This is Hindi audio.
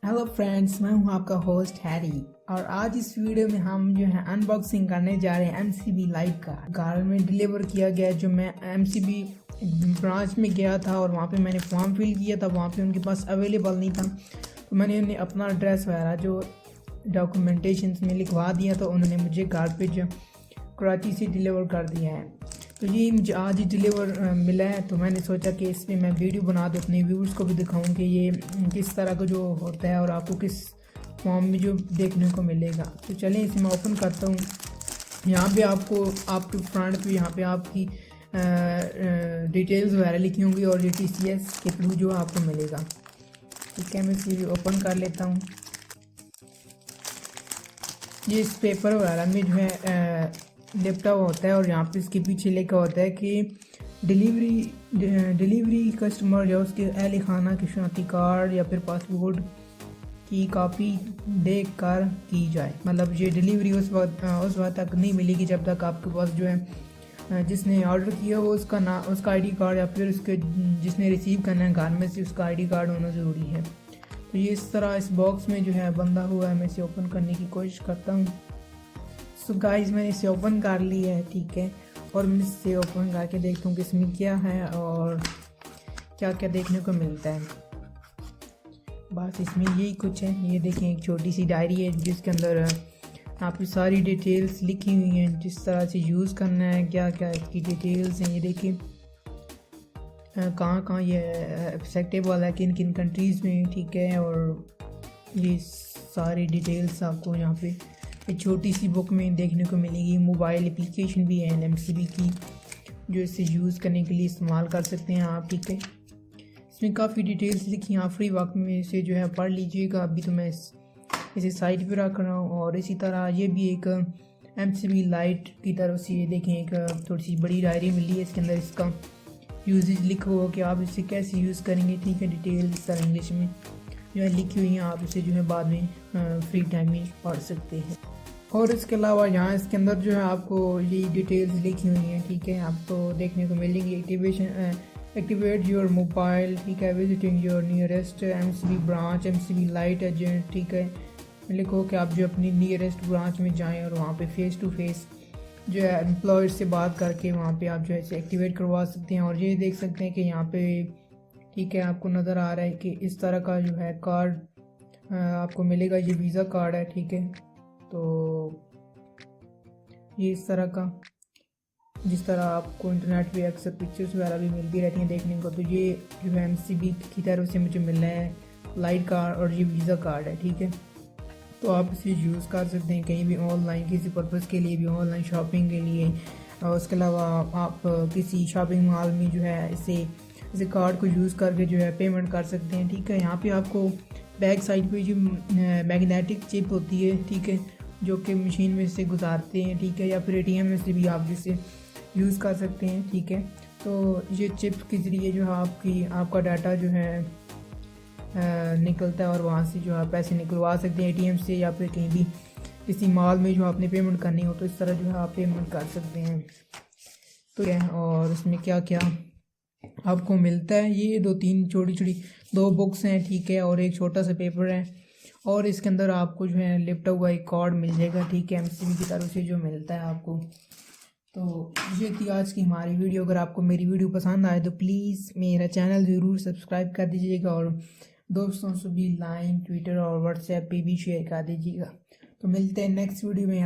हेलो फ्रेंड्स, मैं हूं आपका होस्ट हैरी और आज इस वीडियो में हम जो है अनबॉक्सिंग करने जा रहे हैं MCB लाइट का। घर में डिलीवर किया गया जो मैं MCB ब्रांच में गया था और वहां पे मैंने फॉर्म फिल किया था, वहां पे उनके पास अवेलेबल नहीं था, तो मैंने उन्हें अपना एड्रेस वगैरह जो डॉक्यूमेंटेशन में लिखवा दिया, तो उन्होंने मुझे घर पे जो कराची से डिलीवर कर दिया है। तो ये मुझे आज ही डिलीवर मिला है, तो मैंने सोचा कि इस पर मैं वीडियो बना दूँ, अपने व्यूअर्स को भी दिखाऊं कि ये किस तरह का जो होता है और आपको किस फॉर्म में जो देखने को मिलेगा। तो चलें इसे मैं ओपन करता हूँ। यहाँ पे आपको आपके फ्रंट पे यहाँ पे आपकी डिटेल्स वगैरह लिखी होंगी और ये TCS के थ्रू जो आपको मिलेगा। ठीक है, मैं इसे ओपन कर लेता हूँ। ये इस पेपर वगैरह में जो है लैपटॉप होता है और यहाँ पे इसके पीछे लिखा होता है कि डिलीवरी कस्टमर या उसके अहल खाना की शनाख्ती कार्ड या फिर पासपोर्ट की कॉपी देख कर की जाए। मतलब ये डिलीवरी उस वक्त तक नहीं मिलेगी जब तक आपके पास जो है जिसने ऑर्डर किया हो उसका ID कार्ड या फिर उसके जिसने रिसीव करना है घर में से उसका ID कार्ड होना ज़रूरी है। तो ये इस तरह इस बॉक्स में जो है बंधा हुआ है। मैं इसे ओपन करने की कोशिश करता हूँ। सो गाइस, मैंने इसे ओपन कर लिया है, ठीक है, और मैं इसे ओपन करके देखता हूँ कि इसमें क्या है और क्या क्या देखने को मिलता है। बस इसमें यही कुछ है। ये देखें, एक छोटी सी डायरी है जिसके अंदर आपकी सारी डिटेल्स लिखी हुई हैं, जिस तरह से यूज़ करना है, क्या क्या इसकी डिटेल्स हैं। ये देखिए कहाँ कहाँ ये एक्सेप्टेबल है, किन किन कंट्रीज़ में, ठीक है, और ये सारी डिटेल्स आपको यहाँ पे एक छोटी सी बुक में देखने को मिलेगी। मोबाइल एप्लीकेशन भी है MCB की जो इसे यूज़ करने के लिए इस्तेमाल कर सकते हैं आप, ठीक है। इसमें काफ़ी डिटेल्स लिखी हैं, आप फ्री वक्त में इसे जो है पढ़ लीजिएगा। अभी तो मैं इसे साइड पे रख रहा हूँ। और इसी तरह ये भी एक MCB लाइट की तरफ से ये देखें एक थोड़ी सी बड़ी डायरी मिली है। इसके अंदर इसका यूजेज लिखा हुआ कि आप इसे कैसे यूज़ करेंगे, ठीक है। डिटेल इस तरह इंग्लिश में जो है लिखी हुई हैं, आप इसे जो है बाद में फ्री टाइम में पढ़ सकते हैं। और इसके अलावा यहाँ इसके अंदर जो है आपको ये डिटेल्स लिखी हुई हैं, ठीक है, आपको देखने को मिलेंगी। एक्टिवेट योर मोबाइल, ठीक है, visiting your nearest MCB branch, MCB light agent, ठीक है। लिखो कि आप जो अपनी नियरेस्ट ब्रांच में जाएं और वहाँ पे फेस टू फेस जो है एम्प्लॉयर से बात करके वहाँ पे आप जो है इसे एक्टिवेट करवा सकते हैं। और ये देख सकते हैं कि यहाँ पे, ठीक है, आपको नज़र आ रहा है कि इस तरह का जो है कार्ड आपको मिलेगा। ये वीज़ा कार्ड है, ठीक है। तो ये इस तरह का, जिस तरह आपको इंटरनेट पे अक्सर पिक्चर्स वगैरह भी मिलती रहती हैं देखने को, तो ये जो है MCB की तरफ से मुझे मिल रहा है लाइट कार्ड और ये वीज़ा कार्ड है, ठीक है। तो आप इसे यूज़ कर सकते हैं कहीं भी ऑनलाइन, किसी पर्पज़ के लिए भी, ऑनलाइन शॉपिंग के लिए। और उसके अलावा आप किसी शॉपिंग मॉल में जो है इसे कार्ड को यूज़ करके जो है पेमेंट कर सकते हैं, ठीक है। यहाँ पे आपको बैक साइड पे जो मैग्नेटिक चिप होती है, ठीक है, जो कि मशीन में से गुजारते हैं, ठीक है, या फिर ATM में से भी आप जिसे यूज़ कर सकते हैं, ठीक है। तो ये चिप के ज़रिए जो है आपका डाटा जो है निकलता है और वहाँ से जो है पैसे निकलवा सकते हैं ATM से, या फिर कहीं भी किसी मॉल में जो आपने पेमेंट करनी हो तो इस तरह जो है आप पेमेंट कर सकते हैं। तो क्या है, और इसमें क्या क्या आपको मिलता है, ये 2-3 छोटी 2 बुक्स हैं, ठीक है, और एक छोटा सा पेपर है। और इसके अंदर आपको जो है लैपटॉप का एक कार्ड मिल जाएगा, ठीक है, MCB की तरफ से जो मिलता है आपको। तो ये थी आज की हमारी वीडियो। अगर आपको मेरी वीडियो पसंद आए तो प्लीज़ मेरा चैनल ज़रूर सब्सक्राइब कर दीजिएगा और दोस्तों से भी लाइन, ट्विटर और व्हाट्सएप पे भी शेयर कर दीजिएगा। तो मिलते हैं नेक्स्ट वीडियो में।